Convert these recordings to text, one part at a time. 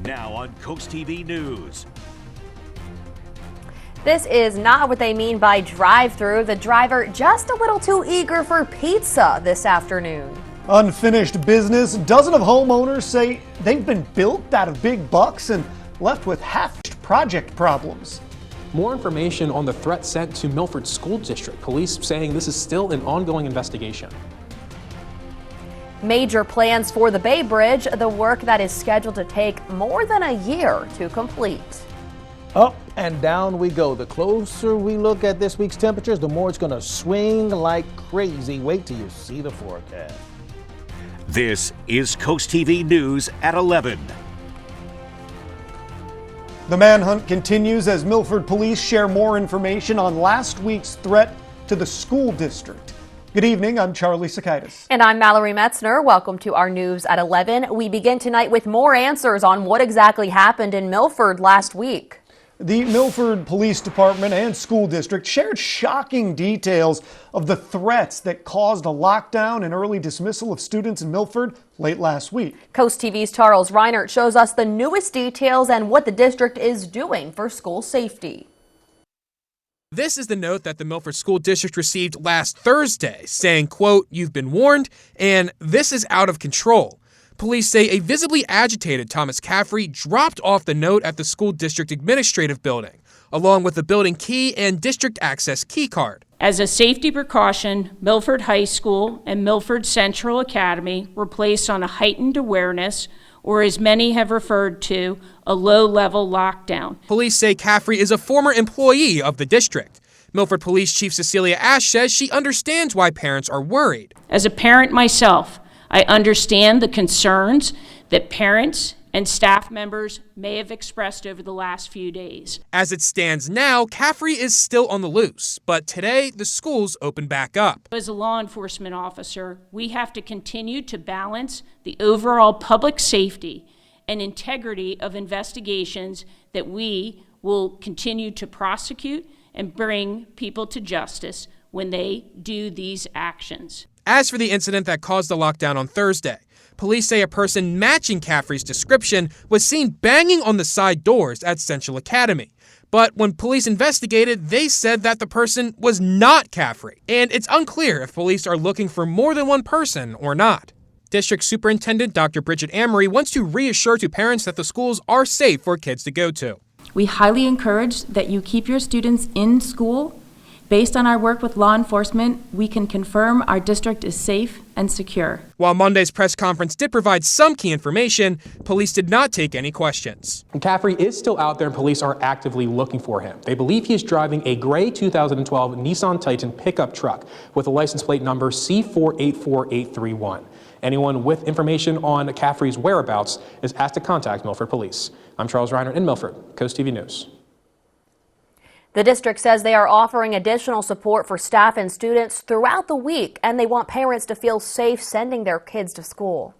Now on CoastTV News. This is not what they mean by drive-through. The driver just a little too eager for pizza this afternoon. Unfinished business. Dozens of homeowners say they've been built out of big bucks and left with half project problems. More information on the threat sent to Milford School District. Police saying this is still an ongoing investigation. Major plans for the Bay Bridge, the work that is scheduled to take more than a year to complete. Up and down we go. The closer we look at this week's temperatures, the more it's going to swing like crazy. Wait till you see the forecast. This is CoastTV News at 11. The manhunt continues as Milford police share more information on last week's threat to the school district. Good evening, I'm Charlie Sakaitis. And I'm Mallory Metzner. Welcome to our News at 11. We begin tonight with more answers on what exactly happened in Milford last week. The Milford Police Department and school district shared shocking details of the threats that caused a lockdown and early dismissal of students in Milford late last week. Coast TV's Charles Reinert shows us the newest details and what the district is doing for school safety. This is the note that the Milford School District received last Thursday, saying, quote, "You've been warned, and this is out of control." Police say a visibly agitated Thomas Caffrey dropped off the note at the school district administrative building, along with the building key and district access key card. As a safety precaution, Milford High School and Milford Central Academy were placed on a heightened awareness, or as many have referred to, a low-level lockdown. Police say Caffrey is a former employee of the district. Milford Police Chief Cecilia Ash says she understands why parents are worried. As a parent myself, I understand the concerns that parents and staff members may have expressed over the last few days. As it stands now, Caffrey is still on the loose, but today the schools open back up. As a law enforcement officer, we have to continue to balance the overall public safety and integrity of investigations that we will continue to prosecute and bring people to justice when they do these actions. As for the incident that caused the lockdown on Thursday, police say a person matching Caffrey's description was seen banging on the side doors at Central Academy. But when police investigated, they said that the person was not Caffrey, and it's unclear if police are looking for more than one person or not. District Superintendent Dr. Bridget Amory wants to reassure to parents that the schools are safe for kids to go to. We highly encourage that you keep your students in school. Based on our work with law enforcement, we can confirm our district is safe and secure. While Monday's press conference did provide some key information, police did not take any questions. Caffrey is still out there and police are actively looking for him. They believe he is driving a gray 2012 Nissan Titan pickup truck with a license plate number C484831. Anyone with information on Caffrey's whereabouts is asked to contact Milford Police. I'm Charles Reiner in Milford, Coast TV News. The district says they are offering additional support for staff and students throughout the week, and they want parents to feel safe sending their kids to school.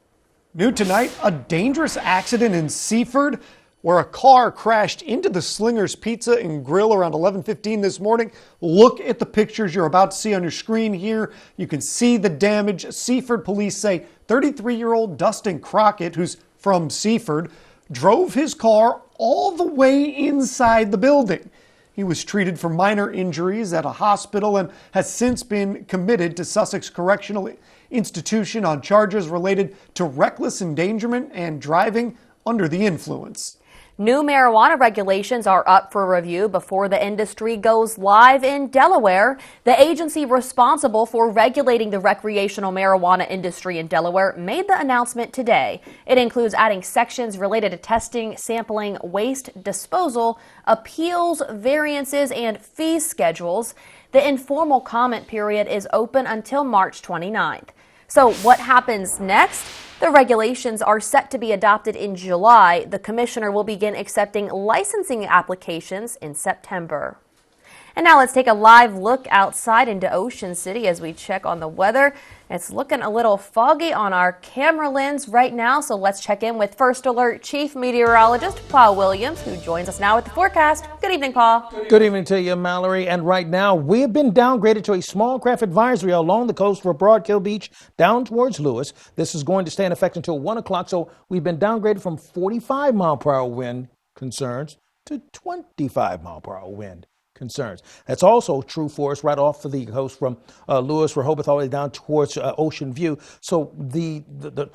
New tonight, a dangerous accident in Seaford where a car crashed into the Slinger's Pizza and Grill around 11:15 this morning. Look at the pictures you're about to see on your screen here. You can see the damage. Seaford police say 33-year-old Dustin Crockett, who's from Seaford, drove his car all the way inside the building. He was treated for minor injuries at a hospital and has since been committed to Sussex Correctional Institution on charges related to reckless endangerment and driving under the influence. New marijuana regulations are up for review before the industry goes live in Delaware. The agency responsible for regulating the recreational marijuana industry in Delaware made the announcement today. It includes adding sections related to testing, sampling, waste disposal, appeals, variances, and fee schedules. The informal comment period is open until March 29th. So what happens next? The regulations are set to be adopted in July. The commissioner will begin accepting licensing applications in September. And now let's take a live look outside into Ocean City as we check on the weather. It's looking a little foggy on our camera lens right now, so let's check in with First Alert Chief Meteorologist Paul Williams, who joins us now with the forecast. Good evening, Paul. Good evening to you, Mallory. And right now, we have been downgraded to a small craft advisory along the coast for Broad Kill Beach down towards Lewis. This is going to stay in effect until 1 o'clock, so we've been downgraded from 45-mile-per-hour wind concerns to 25-mile-per-hour wind concerns. That's also true for us right off of the coast from Lewis, Rehoboth, all the way down towards Ocean View. So the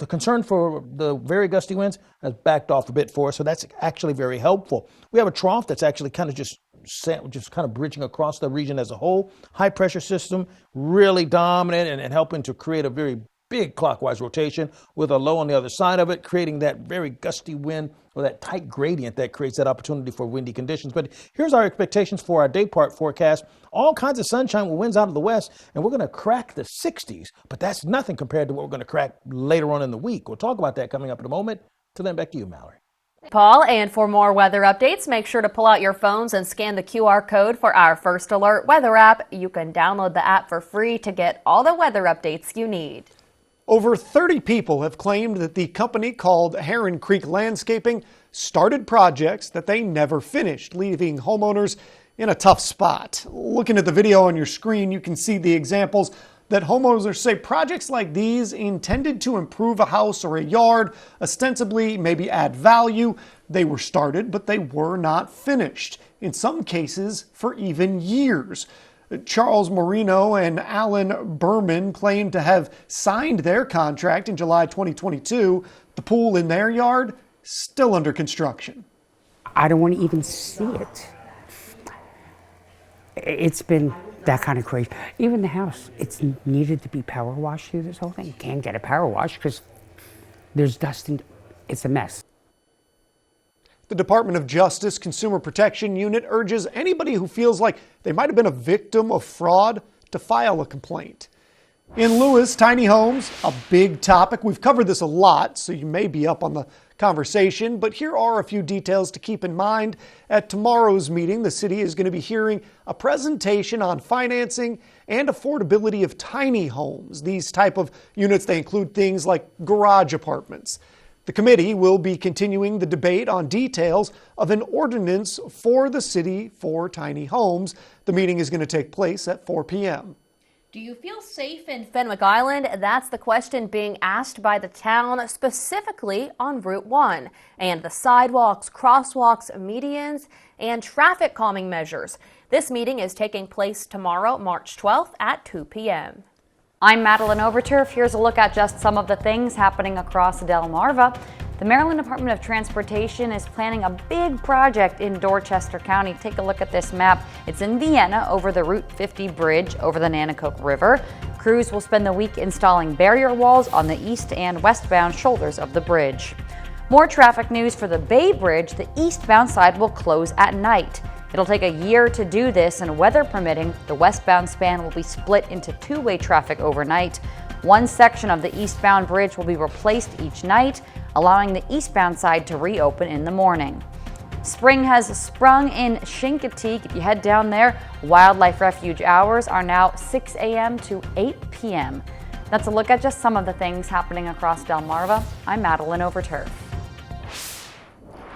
concern for the very gusty winds has backed off a bit for us, so that's actually very helpful. We have a trough that's actually kind of just kind of bridging across the region as a whole. High pressure system, really dominant and helping to create a very big clockwise rotation with a low on the other side of it, creating that very gusty wind or that tight gradient that creates that opportunity for windy conditions. But here's our expectations for our day part forecast. All kinds of sunshine with winds out of the west, and we're going to crack the 60s, but that's nothing compared to what we're going to crack later on in the week. We'll talk about that coming up in a moment. Till then, back to you, Mallory. Paul, and for more weather updates, make sure to pull out your phones and scan the QR code for our First Alert weather app. You can download the app for free to get all the weather updates you need. Over 30 people have claimed that the company called Heron Creek Landscaping started projects that they never finished, leaving homeowners in a tough spot. Looking at the video on your screen, you can see the examples that homeowners say projects like these intended to improve a house or a yard, ostensibly maybe add value. They were started, but they were not finished, in some cases for even years. Charles Marino and Alan Berman claim to have signed their contract in July 2022. The pool in their yard still under construction. I don't want to even see it. It's been that kind of crazy. Even the house, it's needed to be power washed through this whole thing. You can't get a power wash because there's dust and it's a mess. The Department of Justice Consumer Protection Unit urges anybody who feels like they might have been a victim of fraud to file a complaint. In Lewis, tiny homes, a big topic. We've covered this a lot, so you may be up on the conversation, but here are a few details to keep in mind. At tomorrow's meeting, the city is going to be hearing a presentation on financing and affordability of tiny homes. These type of units, they include things like garage apartments. The committee will be continuing the debate on details of an ordinance for the city for tiny homes. The meeting is going to take place at 4 p.m. Do you feel safe in Fenwick Island? That's the question being asked by the town, specifically on Route 1. And the sidewalks, crosswalks, medians, and traffic calming measures. This meeting is taking place tomorrow, March 12th at 2 p.m. I'm Madeline Overturf. Here's a look at just some of the things happening across Delmarva. The Maryland Department of Transportation is planning a big project in Dorchester County. Take a look at this map. It's in Vienna over the Route 50 bridge over the Nanticoke River. Crews will spend the week installing barrier walls on the east and westbound shoulders of the bridge. More traffic news for the Bay Bridge. The eastbound side will close at night. It'll take a year to do this, and weather permitting, the westbound span will be split into two-way traffic overnight. One section of the eastbound bridge will be replaced each night, allowing the eastbound side to reopen in the morning. Spring has sprung in Chincoteague. If you head down there, wildlife refuge hours are now 6 a.m. to 8 p.m. That's a look at just some of the things happening across Delmarva. I'm Madeline Overturf.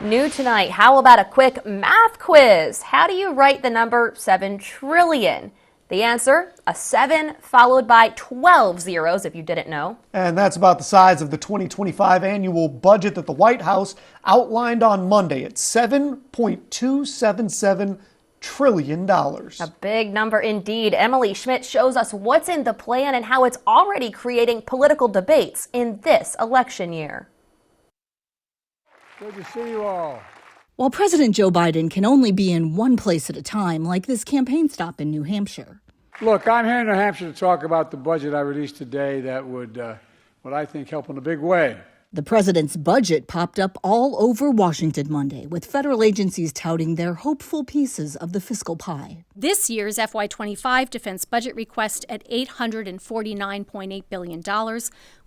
New tonight, how about a quick math quiz? How do you write the number 7 trillion? The answer, a 7 followed by 12 zeros, if you didn't know. And that's about the size of the 2025 annual budget that the White House outlined on Monday at $7.277 trillion. A big number indeed. Emily Schmidt shows us what's in the plan and how it's already creating political debates in this election year. Good to see you all. While President Joe Biden can only be in one place at a time, like this campaign stop in New Hampshire. Look, I'm here in New Hampshire to talk about the budget I released today that would, what I think, help in a big way. The president's budget popped up all over Washington Monday, with federal agencies touting their hopeful pieces of the fiscal pie. This year's FY25 defense budget request at $849.8 billion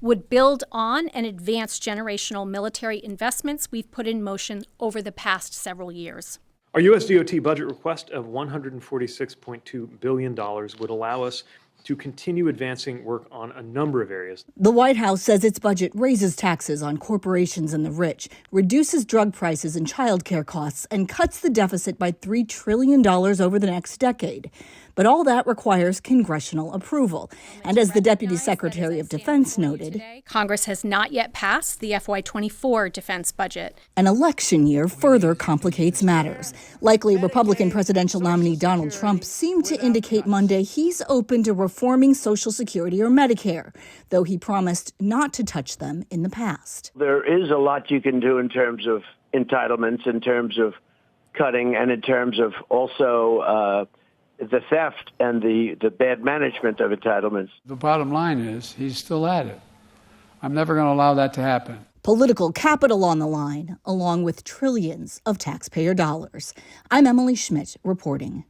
would build on and advance generational military investments we've put in motion over the past several years. Our U.S. DOT budget request of $146.2 billion would allow us to continue advancing work on a number of areas. The White House says its budget raises taxes on corporations and the rich, reduces drug prices and childcare costs, and cuts the deficit by $3 trillion over the next decade. But all that requires congressional approval. And as the Deputy Secretary of Defense noted, Congress has not yet passed the FY24 defense budget. An election year further complicates matters. Likely Republican presidential nominee Donald Trump seemed to indicate Monday he's open to reforming Social Security or Medicare, though he promised not to touch them in the past. There is a lot you can do in terms of entitlements, in terms of cutting, and in terms of also the theft and the bad management of entitlements. The bottom line is he's still at it. I'm never going to allow that to happen. Political capital on the line, along with trillions of taxpayer dollars. I'm Emily Schmidt reporting.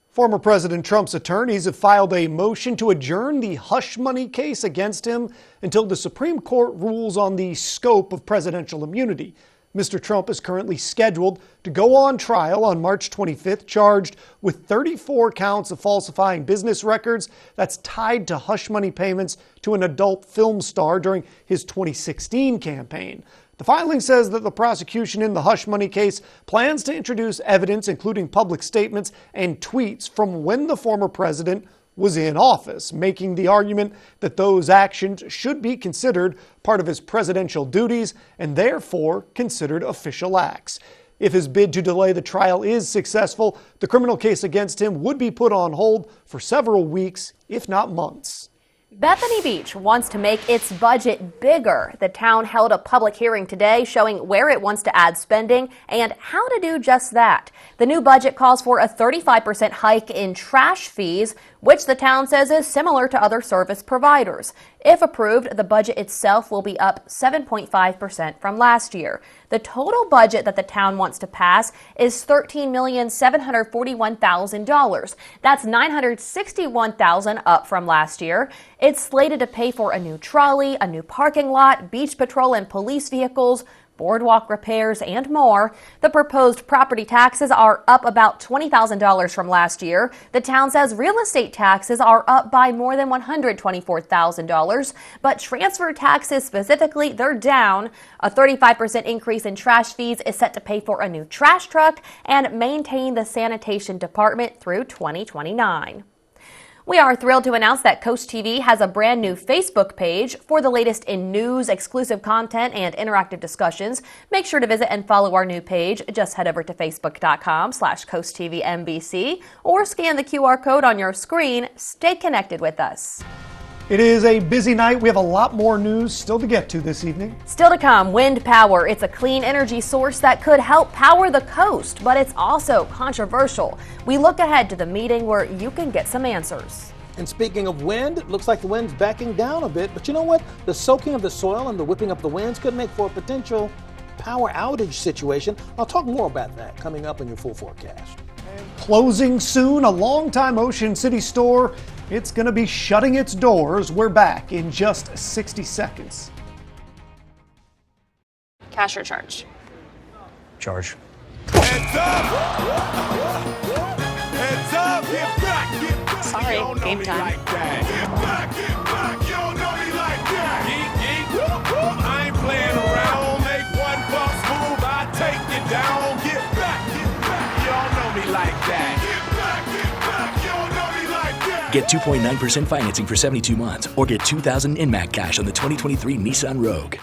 Former President Trump's attorneys have filed a motion to adjourn the hush money case against him until the Supreme Court rules on the scope of presidential immunity. Mr. Trump is currently scheduled to go on trial on March 25th, charged with 34 counts of falsifying business records that's tied to hush money payments to an adult film star during his 2016 campaign. The filing says that the prosecution in the hush money case plans to introduce evidence, including public statements and tweets from when the former president was in office, making the argument that those actions should be considered part of his presidential duties and therefore considered official acts. If his bid to delay the trial is successful, the criminal case against him would be put on hold for several weeks, if not months. Bethany Beach wants to make its budget bigger. The town held a public hearing today showing where it wants to add spending and how to do just that. The new budget calls for a 35% hike in trash fees, which the town says is similar to other service providers. If approved, the budget itself will be up 7.5% from last year. The total budget that the town wants to pass is $13,741,000. That's $961,000 up from last year. It's slated to pay for a new trolley, a new parking lot, beach patrol and police vehicles, boardwalk repairs, and more. The proposed property taxes are up about $20,000 from last year. The town says real estate taxes are up by more than $124,000, but transfer taxes specifically, they're down. A 35% increase in trash fees is set to pay for a new trash truck and maintain the sanitation department through 2029. We are thrilled to announce that CoastTV has a brand new Facebook page for the latest in news, exclusive content, and interactive discussions. Make sure to visit and follow our new page. Just head over to facebook.com/CoastTVNBC or scan the QR code on your screen. Stay connected with us. It is a busy night. We have a lot more news still to get to this evening. Still to come, wind power. It's a clean energy source that could help power the coast, but it's also controversial. We look ahead to the meeting where you can get some answers. And speaking of wind, it looks like the wind's backing down a bit, but you know what? The soaking of the soil and the whipping up the winds could make for a potential power outage situation. I'll talk more about that coming up in your full forecast. Closing soon, a longtime Ocean City store. It's going to be shutting its doors. We're back in just 60 seconds. Cash or charge? Charge. Heads up! Heads up! Get back! Get back! Sorry, game time. Like that. Get back! Get back! You don't know me like that! Geek, geek! I ain't playing around. Make one false move, I take you down. Get back! Get back! You don't know me like that. Get back! Get back! You don't know me like that. Get 2.9% financing for 72 months or get $2,000 in MAC cash on the 2023 Nissan Rogue.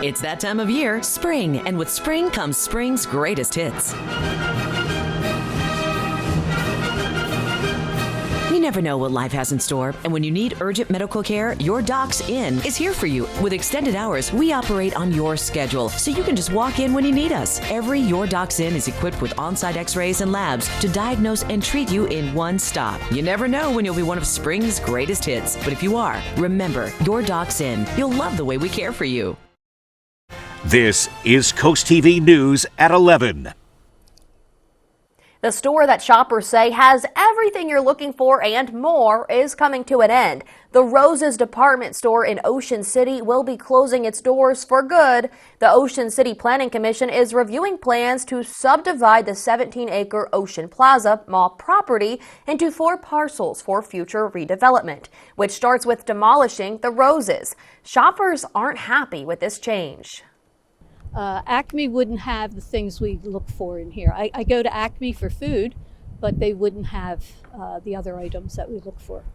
It's that time of year, spring, and with spring comes spring's greatest hits. You never know what life has in store, and when you need urgent medical care, your Doc's Inn is here for you. With extended hours, we operate on your schedule, so you can just walk in when you need us. Every Your Doc's Inn is equipped with on-site x-rays and labs to diagnose and treat you in one stop. You never know when you'll be one of spring's greatest hits, but if you are, remember, Your Doc's Inn. You'll love the way we care for you. This is Coast TV News at 11. The store that shoppers say has everything you're looking for and more is coming to an end. The Roses department store in Ocean City will be closing its doors for good. The Ocean City Planning Commission is reviewing plans to subdivide the 17-acre Ocean Plaza Mall property into 4 parcels for future redevelopment, which starts with demolishing the Roses. Shoppers aren't happy with this change. Acme wouldn't have the things we look for in here. I go to Acme for food, but they wouldn't have the other items that we look for.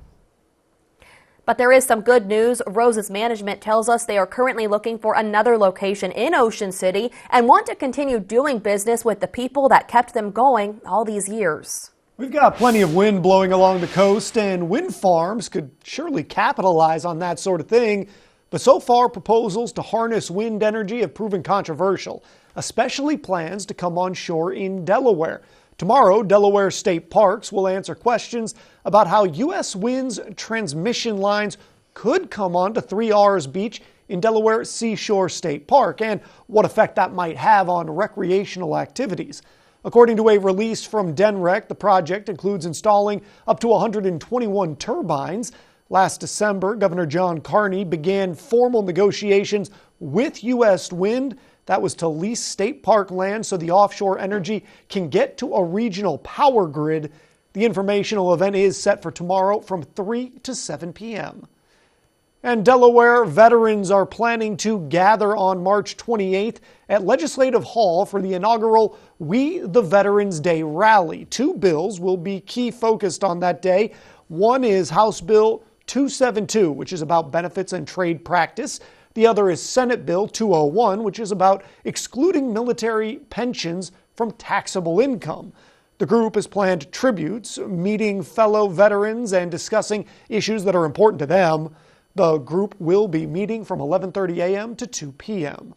But there is some good news. Rose's management tells us they are currently looking for another location in Ocean City and want to continue doing business with the people that kept them going all these years. We've got plenty of wind blowing along the coast, and wind farms could surely capitalize on that sort of thing. But so far, proposals to harness wind energy have proven controversial, especially plans to come on shore in Delaware. Tomorrow, Delaware State Parks will answer questions about how U.S. Wind's transmission lines could come onto 3 R's Beach in Delaware Seashore State Park and what effect that might have on recreational activities. According to a release from DENREC, the project includes installing up to 121 turbines. Last December, Governor John Carney began formal negotiations with U.S. Wind. That was to lease state park land so the offshore energy can get to a regional power grid. The informational event is set for tomorrow from 3 to 7 p.m. And Delaware veterans are planning to gather on March 28th at Legislative Hall for the inaugural We the Veterans Day rally. 2 bills will be key focused on that day. One is House Bill 272, which is about benefits and trade practice. The other is Senate Bill 201, which is about excluding military pensions from taxable income. The group has planned tributes, meeting fellow veterans and discussing issues that are important to them. The group will be meeting from 11:30 a.m. to 2 p.m.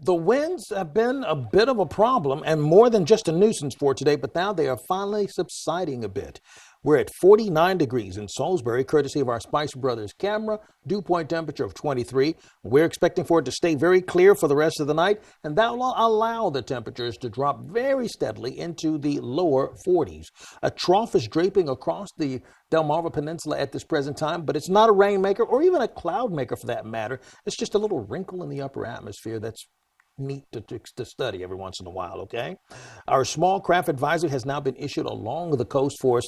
The winds have been a bit of a problem and more than just a nuisance for today, but now they are finally subsiding a bit. We're at 49 degrees in Salisbury, courtesy of our Spice Brothers camera, dew point temperature of 23. We're expecting for it to stay very clear for the rest of the night, and that will allow the temperatures to drop very steadily into the lower 40s. A trough is draping across the Delmarva Peninsula at this present time, but it's not a rainmaker or even a cloud maker for that matter. It's just a little wrinkle in the upper atmosphere that's neat to study every once in a while, okay? Our small craft advisory has now been issued along the coast for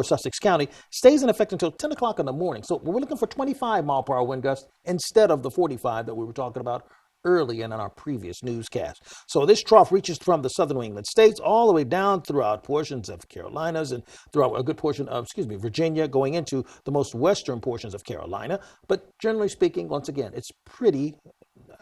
Sussex County. Stays in effect until 10 o'clock in the morning. So we're looking for 25 mile per hour wind gusts instead of the 45 that we were talking about early in our previous newscast. So this trough reaches from the southern New England states all the way down throughout portions of Carolinas and throughout a good portion of, Virginia, going into the most western portions of Carolina. But generally speaking, once again, it's pretty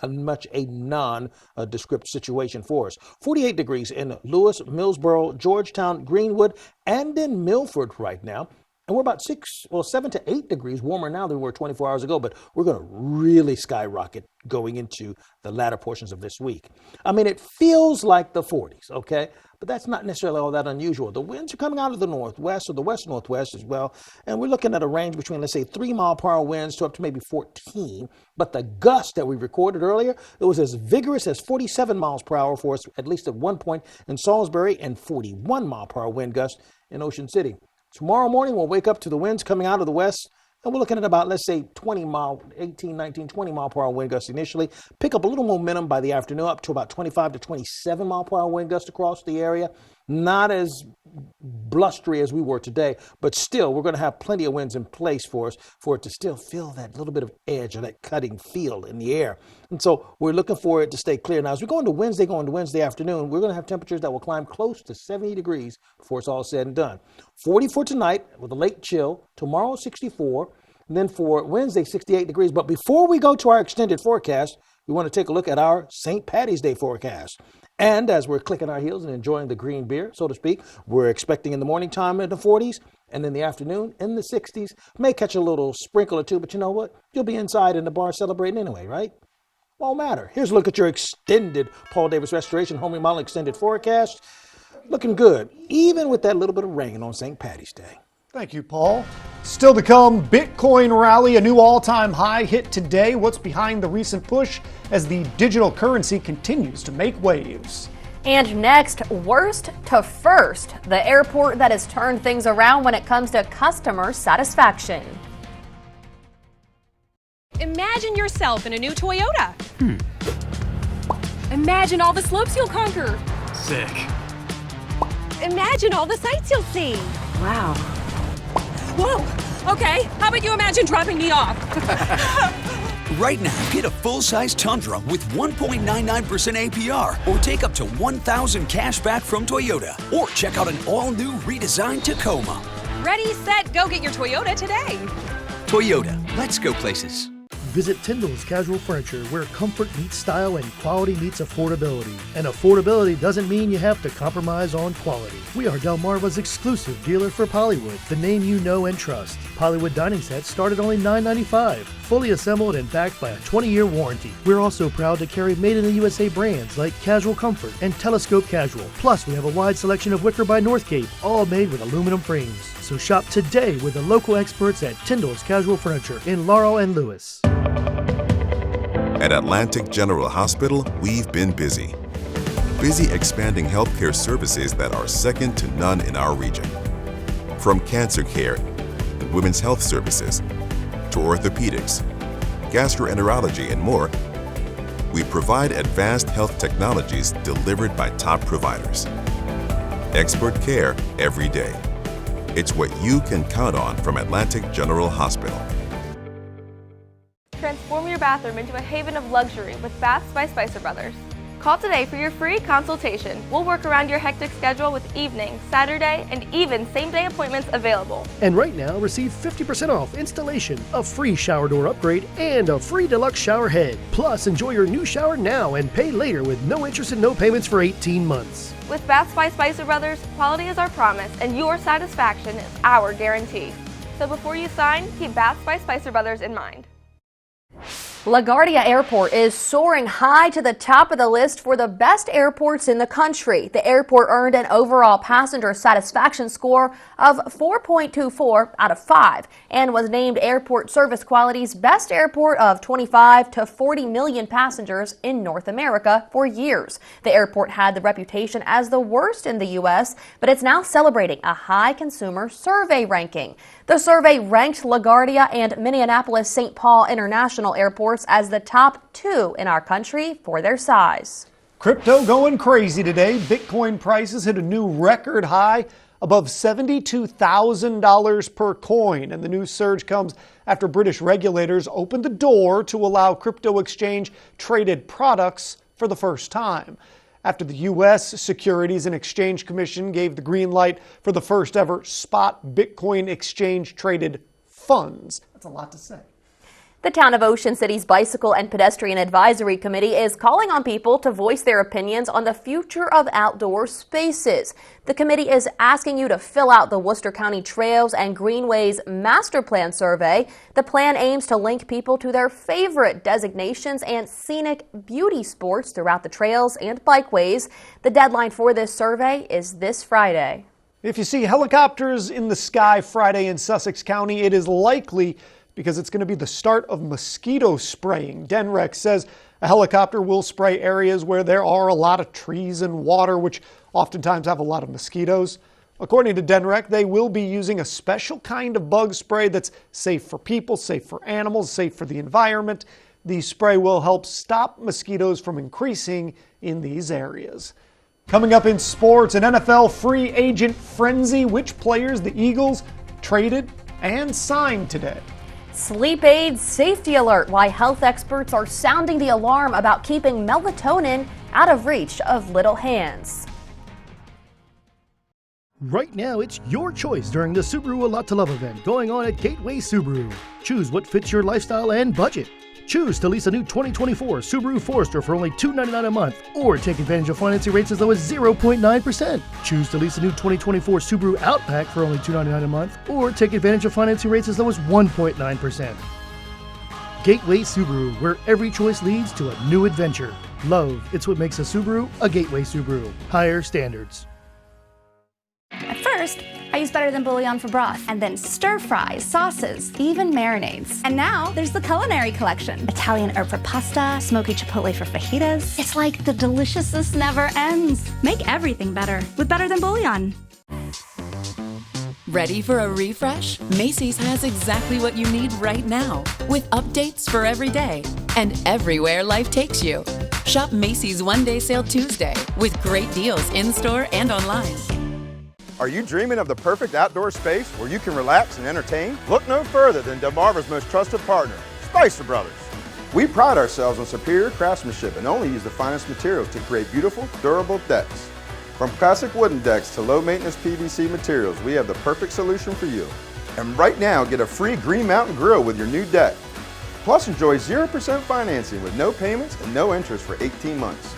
much a non-descript situation for us. 48 degrees in Lewis, Millsboro, Georgetown, Greenwood, and in Milford right now. And we're about 7 to 8 degrees warmer now than we were 24 hours ago, but we're going to really skyrocket going into the latter portions of this week. I mean, it feels like the 40s, okay? But that's not necessarily all that unusual. The winds are coming out of the northwest or the west-northwest as well, and we're looking at a range between, let's say, 3 mile per hour winds to up to maybe 14. But the gust that we recorded earlier, it was as vigorous as 47 miles per hour for us, at least at one point in Salisbury, and 41 mile per hour wind gust in Ocean City. Tomorrow morning, we'll wake up to the winds coming out of the west, and we're looking at about, let's say, 20 mile per hour wind gusts initially. Pick up a little momentum by the afternoon, up to about 25 to 27 mile per hour wind gusts across the area. Not as blustery as we were today, but still, we're going to have plenty of winds in place for us for it to still feel that little bit of edge or that cutting feel in the air. And so we're looking for it to stay clear. Now, as we go into Wednesday afternoon, we're going to have temperatures that will climb close to 70 degrees before it's all said and done. 40 for tonight with a late chill. Tomorrow, 64. And then for Wednesday, 68 degrees. But before we go to our extended forecast, we want to take a look at our St. Patty's Day forecast. And as we're clicking our heels and enjoying the green beer, so to speak, we're expecting in the morning time in the 40s and in the afternoon in the 60s. May catch a little sprinkle or two, but you know what? You'll be inside in the bar celebrating anyway, right? Won't matter. Here's a look at your extended Paul Davis Restoration Home Remodel extended forecast. Looking good, even with that little bit of rain on St. Patty's Day. Thank you, Paul. Still to come, Bitcoin rally, a new all-time high hit today. What's behind the recent push as the digital currency continues to make waves? And next, worst to first, the airport that has turned things around when it comes to customer satisfaction. Imagine yourself in a new Toyota. Imagine all the slopes you'll conquer. Sick. Imagine all the sights you'll see. Wow. Whoa! Okay, how about you imagine dropping me off? Right now, get a full-size Tundra with 1.99% APR or take up to $1,000 cash back from Toyota. Or check out an all-new redesigned Tacoma. Ready, set, go get your Toyota today. Toyota, let's go places. Visit Tyndall's Casual Furniture, where comfort meets style and quality meets affordability. And affordability doesn't mean you have to compromise on quality. We are Delmarva's exclusive dealer for Pollywood, the name you know and trust. Pollywood dining sets start at only $9.95, fully assembled and backed by a 20-year warranty. We're also proud to carry made-in-the-USA brands like Casual Comfort and Telescope Casual. Plus, we have a wide selection of wicker by Northcape, all made with aluminum frames. So shop today with the local experts at Tyndall's Casual Furniture in Laurel and Lewis. At Atlantic General Hospital, we've been busy. Busy expanding healthcare services that are second to none in our region. From cancer care and women's health services to orthopedics, gastroenterology, and more, we provide advanced health technologies delivered by top providers. Expert care every day. It's what you can count on from Atlantic General Hospital. Transform your bathroom into a haven of luxury with Baths by Spicer Brothers. Call today for your free consultation. We'll work around your hectic schedule with evening, Saturday, and even same-day appointments available. And right now, receive 50% off installation, a free shower door upgrade, and a free deluxe shower head. Plus, enjoy your new shower now and pay later with no interest and no payments for 18 months. With Baths by Spicer Brothers, quality is our promise, and your satisfaction is our guarantee. So before you sign, keep Baths by Spicer Brothers in mind. LaGuardia Airport is soaring high to the top of the list for the best airports in the country. The airport earned an overall passenger satisfaction score of 4.24 out of 5 and was named Airport Service Quality's best airport of 25 to 40 million passengers in North America for years. The airport had the reputation as the worst in the U.S., but it's now celebrating a high consumer survey ranking. The survey ranked LaGuardia and Minneapolis-St. Paul International Airports as the top 2 in our country for their size. Crypto going crazy today. Bitcoin prices hit a new record high, above $72,000 per coin. And the new surge comes after British regulators opened the door to allow crypto exchange traded products for the first time. After the U.S. Securities and Exchange Commission gave the green light for the first ever spot Bitcoin exchange traded funds. That's a lot to say. The Town of Ocean City's Bicycle and Pedestrian Advisory Committee is calling on people to voice their opinions on the future of outdoor spaces. The committee is asking you to fill out the Worcester County Trails and Greenways Master Plan survey. The plan aims to link people to their favorite designations and scenic beauty sports throughout the trails and bikeways. The deadline for this survey is this Friday. If you see helicopters in the sky Friday in Sussex County, it is likely because it's going to be the start of mosquito spraying. DENREC says a helicopter will spray areas where there are a lot of trees and water, which oftentimes have a lot of mosquitoes. According to DENREC, they will be using a special kind of bug spray that's safe for people, safe for animals, safe for the environment. The spray will help stop mosquitoes from increasing in these areas. Coming up in sports, an NFL free agent frenzy. Which players the Eagles traded and signed today? Sleep aid safety alert. Why health experts are sounding the alarm about keeping melatonin out of reach of little hands. Right now, it's your choice during the Subaru A Lot to Love event going on at Gateway Subaru. Choose what fits your lifestyle and budget. Choose to lease a new 2024 Subaru Forester for only $299 a month, or take advantage of financing rates as low as 0.9%. Choose to lease a new 2024 Subaru Outback for only $299 a month, or take advantage of financing rates as low as 1.9%. Gateway Subaru, where every choice leads to a new adventure. Love, it's what makes a Subaru a Gateway Subaru. Higher standards. At first, I use Better Than Bouillon for broth, and then stir fries, sauces, even marinades. And now there's the culinary collection. Italian herb for pasta, smoky chipotle for fajitas. It's like the deliciousness never ends. Make everything better with Better Than Bouillon. Ready for a refresh? Macy's has exactly what you need right now, with updates for every day and everywhere life takes you. Shop Macy's One Day Sale Tuesday with great deals in-store and online. Are you dreaming of the perfect outdoor space where you can relax and entertain? Look no further than Delmarva's most trusted partner, Spicer Brothers. We pride ourselves on superior craftsmanship and only use the finest materials to create beautiful, durable decks. From classic wooden decks to low-maintenance PVC materials, we have the perfect solution for you. And right now, get a free Green Mountain Grill with your new deck. Plus, enjoy 0% financing with no payments and no interest for 18 months.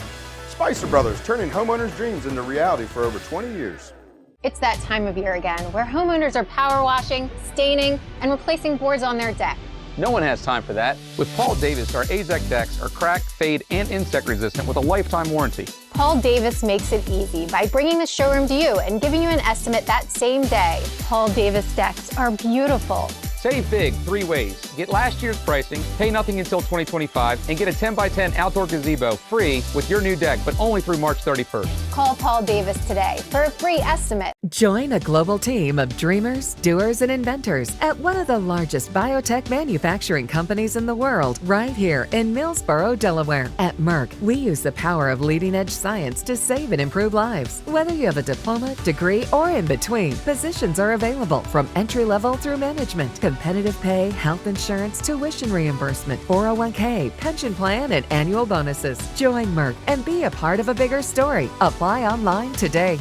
Spicer Brothers, turning homeowners' dreams into reality for over 20 years. It's that time of year again, where homeowners are power washing, staining, and replacing boards on their deck. No one has time for that. With Paul Davis, our AZEK decks are crack, fade, and insect resistant with a lifetime warranty. Paul Davis makes it easy by bringing the showroom to you and giving you an estimate that same day. Paul Davis decks are beautiful. Save big 3 ways. Get last year's pricing, pay nothing until 2025, and get a 10x10 outdoor gazebo free with your new deck, but only through March 31st. Call Paul Davis today for a free estimate. Join a global team of dreamers, doers, and inventors at one of the largest biotech manufacturing companies in the world, right here in Millsboro, Delaware. At Merck, we use the power of leading-edge science to save and improve lives. Whether you have a diploma, degree, or in between, positions are available from entry-level through management. Competitive pay, health insurance, tuition reimbursement, 401k, pension plan, and annual bonuses. Join Merck and be a part of a bigger story. Apply online today.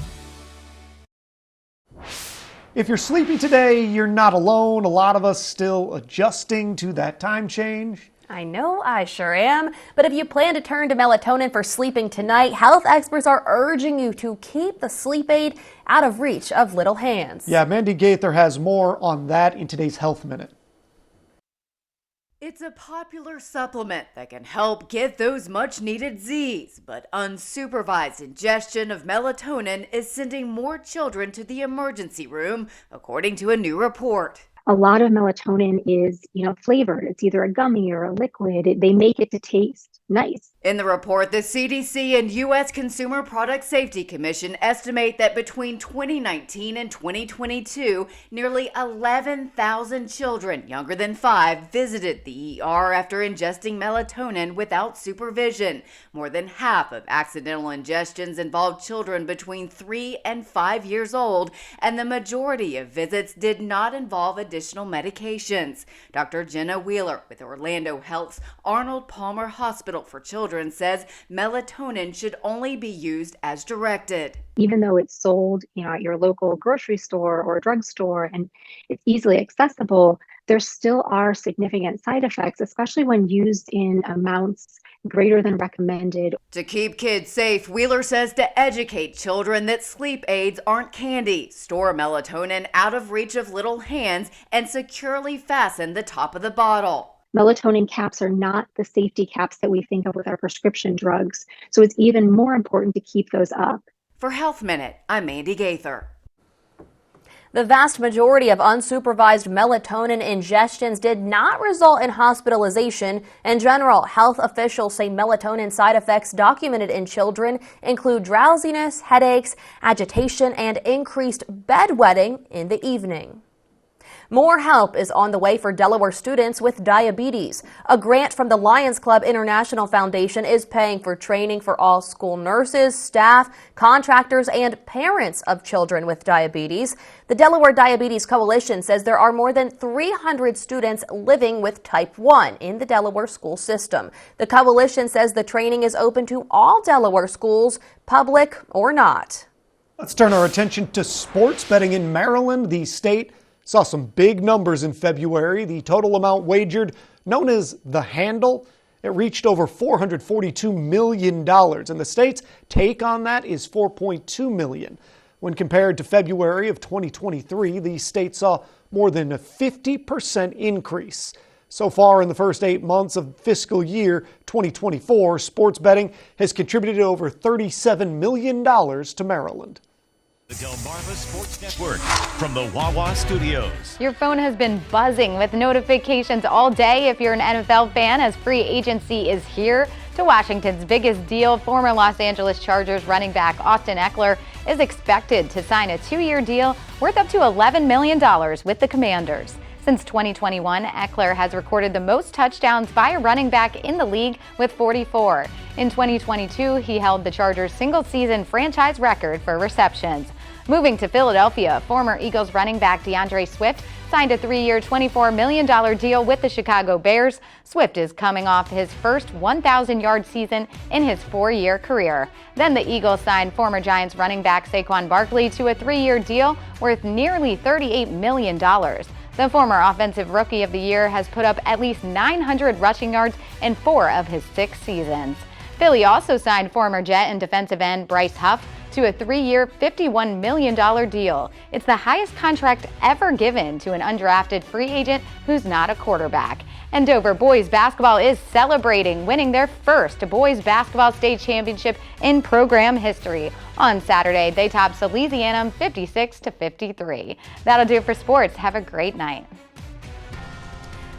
If you're sleepy today, you're not alone. A lot of us still adjusting to that time change. I know I sure am. But if you plan to turn to melatonin for sleeping tonight, health experts are urging you to keep the sleep aid out of reach of little hands. Yeah, Mandy Gaither has more on that in today's Health Minute. It's a popular supplement that can help get those much-needed Z's, but unsupervised ingestion of melatonin is sending more children to the emergency room, according to a new report. A lot of melatonin is, flavored. It's either a gummy or a liquid. They make it to taste nice. In the report, the CDC and U.S. Consumer Product Safety Commission estimate that between 2019 and 2022, nearly 11,000 children younger than 5 visited the ER after ingesting melatonin without supervision. More than half of accidental ingestions involved children between 3 and 5 years old, and the majority of visits did not involve additional medications. Dr. Jenna Wheeler with Orlando Health's Arnold Palmer Hospital for Children says melatonin should only be used as directed. Even though it's sold, at your local grocery store or drugstore and it's easily accessible, there still are significant side effects, especially when used in amounts greater than recommended. To keep kids safe, Wheeler says to educate children that sleep aids aren't candy, store melatonin out of reach of little hands, and securely fasten the top of the bottle. Melatonin caps are not the safety caps that we think of with our prescription drugs, so it's even more important to keep those up. For Health Minute, I'm Mandy Gaither. The vast majority of unsupervised melatonin ingestions did not result in hospitalization. In general, health officials say melatonin side effects documented in children include drowsiness, headaches, agitation, and increased bedwetting in the evening. More help is on the way for Delaware students with diabetes. A grant from the Lions Club International Foundation is paying for training for all school nurses, staff, contractors, and parents of children with diabetes. The Delaware Diabetes Coalition says there are more than 300 students living with type 1 in the Delaware school system. The coalition says the training is open to all Delaware schools, public or not. Let's turn our attention to sports betting in Maryland. The state saw some big numbers in February. The total amount wagered, known as the handle, it reached over $442 million. And the state's take on that is $4.2 million. When compared to February of 2023, the state saw more than a 50% increase. So far in the first 8 months of fiscal year 2024, sports betting has contributed over $37 million to Maryland. The Delmarva Sports Network from the Wawa Studios. Your phone has been buzzing with notifications all day if you're an NFL fan, as free agency is here. To Washington's biggest deal, former Los Angeles Chargers running back Austin Eckler is expected to sign a 2-year deal worth up to $11 million with the Commanders. Since 2021, Eckler has recorded the most touchdowns by a running back in the league with 44. In 2022, he held the Chargers' single-season franchise record for receptions. Moving to Philadelphia, former Eagles running back DeAndre Swift signed a 3-year, $24 million deal with the Chicago Bears. Swift is coming off his first 1,000-yard season in his 4-year career. Then the Eagles signed former Giants running back Saquon Barkley to a 3-year deal worth nearly $38 million. The former Offensive Rookie of the Year has put up at least 900 rushing yards in 4 of his 6 seasons. Philly also signed former Jet and defensive end Bryce Huff to a 3-year, $51 million deal. It's the highest contract ever given to an undrafted free agent who's not a quarterback. And Dover boys basketball is celebrating winning their first boys basketball state championship in program history. On Saturday, they topped Salesianum 56-53. That'll do it for sports. Have a great night.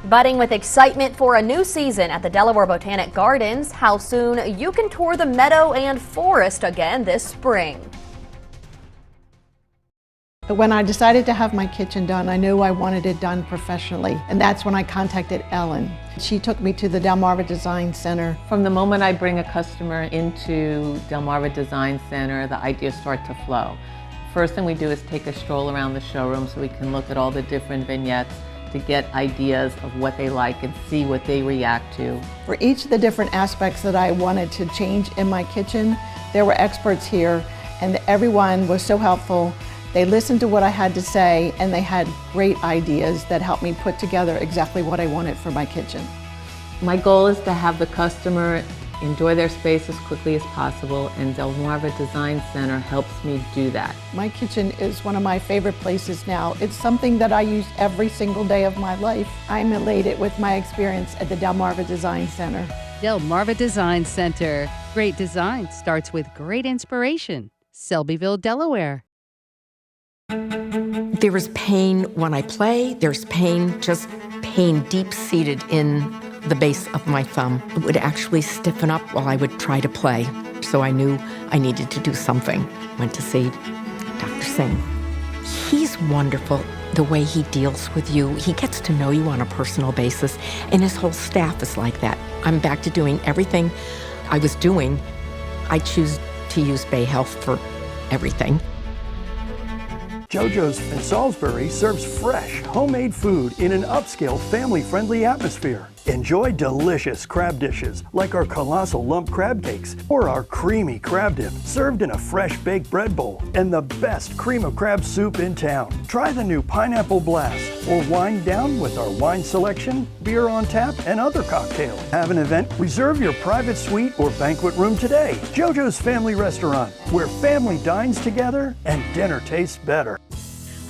Budding with excitement for a new season at the Delaware Botanic Gardens, how soon you can tour the meadow and forest again this spring. When I decided to have my kitchen done, I knew I wanted it done professionally, and that's when I contacted Ellen. She took me to the Delmarva Design Center. From the moment I bring a customer into Delmarva Design Center, the ideas start to flow. First thing we do is take a stroll around the showroom so we can look at all the different vignettes to get ideas of what they like and see what they react to. For each of the different aspects that I wanted to change in my kitchen, there were experts here, and everyone was so helpful. They listened to what I had to say, and they had great ideas that helped me put together exactly what I wanted for my kitchen. My goal is to have the customer enjoy their space as quickly as possible, and Delmarva Design Center helps me do that. My kitchen is one of my favorite places now. It's something that I use every single day of my life. I'm elated with my experience at the Delmarva Design Center. Delmarva Design Center. Great design starts with great inspiration. Selbyville, Delaware. There is pain when I play. There's pain, just pain deep-seated in the base of my thumb. It would actually stiffen up while I would try to play. So I knew I needed to do something. Went to see Dr. Singh. He's wonderful the way he deals with you. He gets to know you on a personal basis, and his whole staff is like that. I'm back to doing everything I was doing. I choose to use Bay Health for everything. JoJo's in Salisbury serves fresh, homemade food in an upscale, family-friendly atmosphere. Enjoy delicious crab dishes like our colossal lump crab cakes or our creamy crab dip served in a fresh baked bread bowl and the best cream of crab soup in town. Try the new Pineapple Blast or wind down with our wine selection, beer on tap, and other cocktails. Have an event? Reserve your private suite or banquet room today. JoJo's Family Restaurant, where family dines together and dinner tastes better.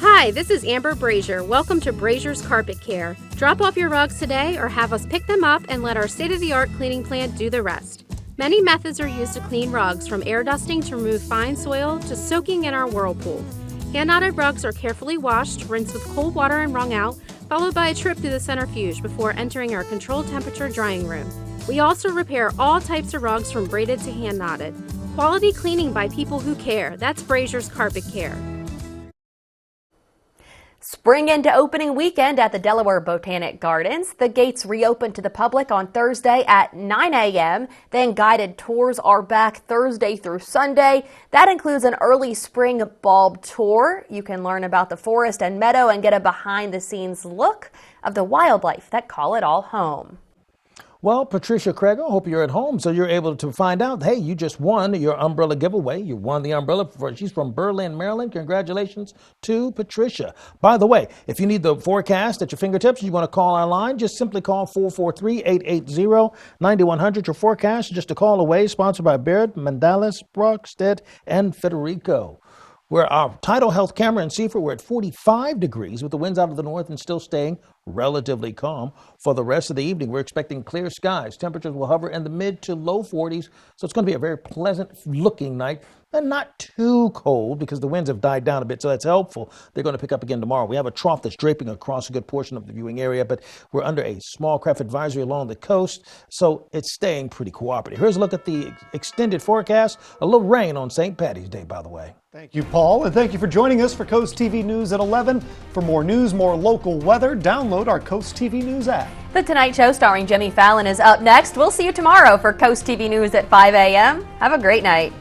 Hi, this is Amber Brazier. Welcome to Brazier's Carpet Care. Drop off your rugs today or have us pick them up and let our state-of-the-art cleaning plant do the rest. Many methods are used to clean rugs, from air dusting to remove fine soil to soaking in our whirlpool. Hand-knotted rugs are carefully washed, rinsed with cold water and wrung out, followed by a trip through the centrifuge before entering our controlled temperature drying room. We also repair all types of rugs from braided to hand-knotted. Quality cleaning by people who care. That's Brazier's Carpet Care. Spring into opening weekend at the Delaware Botanic Gardens. The gates reopened to the public on Thursday at 9 a.m. Then guided tours are back Thursday through Sunday. That includes an early spring bulb tour. You can learn about the forest and meadow and get a behind-the-scenes look of the wildlife that call it all home. Well, Patricia Craig, I hope you're at home so you're able to find out, hey, you just won your umbrella giveaway. You won the umbrella. She's from Berlin, Maryland. Congratulations to Patricia. By the way, if you need the forecast at your fingertips, you want to call our line, just simply call 443-880-9100. Your forecast is just a call away, sponsored by Baird, Mandalis, Brockstedt, and Federico. Where our tidal health camera in Seaford, we're at 45 degrees with the winds out of the north and still staying relatively calm. For the rest of the evening, we're expecting clear skies. Temperatures will hover in the mid to low 40s, so it's going to be a very pleasant looking night. and not too cold because the winds have died down a bit, so that's helpful. They're going to pick up again tomorrow. We have a trough that's draping across a good portion of the viewing area, but we're under a small craft advisory along the coast, so it's staying pretty cooperative. Here's a look at the extended forecast. A little rain on St. Patty's Day, by the way. Thank you, Paul, and thank you for joining us for Coast TV News at 11. For more news, more local weather, download our Coast TV News app. The Tonight Show starring Jimmy Fallon is up next. We'll see you tomorrow for Coast TV News at 5 a.m. Have a great night.